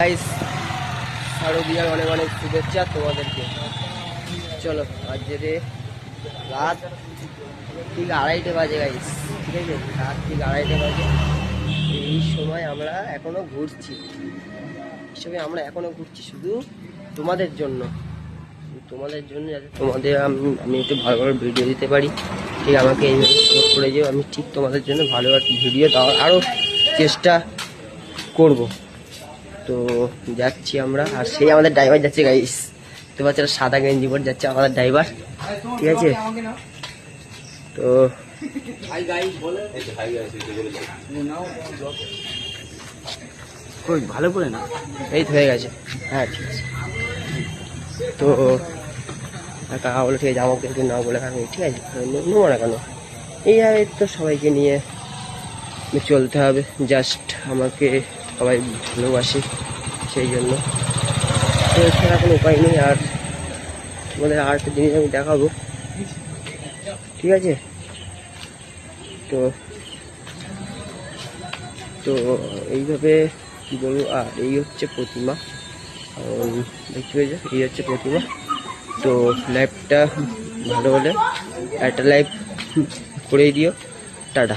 Guys শারদীয়ার অনেক অনেক শুভেচ্ছা তোমাদেরকে। চলো আজ রাত ঠিক 2:30 বাজে গাইস, ঠিক আছে? রাত ঠিক 2:30 বাজে। এই সময় আমরা এখনো ঘুরছি, শুধু তোমাদের জন্য, যাতে তোমাদের আমি একটু ভালো ভালো ভিডিও দিতে পারি। ঠিক আমাকে এইভাবে সাপোর্ট করে যাও, আমি ঠিক তোমাদের জন্য ভালো ভিডিও দেওয়ার আরও চেষ্টা করব। তো যাচ্ছি আমরা, আর সেই আমাদের ড্রাইভার যাচ্ছে গাইস, তো বাচ্চারা সাদা গেঞ্জি পরে যাচ্ছে আমাদের ড্রাইভার, ঠিক আছে? তো ভালো করে না, এই তো হয়ে গেছে, হ্যাঁ ঠিক আছে। তো কাকা বলে ঠিক আছে, আমাকে একটু না বলে আমি ঠিক আছে নেবো না কেন, এইভাবে তো সবাইকে নিয়ে চলতে হবে। জাস্ট আমাকে সবাই ভালোবাসে সেই জন্য, তো এছাড়া কোনো উপায় নেই। আর তোমাদের আর একটা জিনিস আমি দেখাবো, ঠিক আছে? তো তো এইভাবে কী বলবো, আর এই হচ্ছে প্রতিমা, দেখতে পেয়েছো, এই হচ্ছে প্রতিমা। তো লাইভটা ভালো হলে একটা লাইভ করেই দিও, টাটা।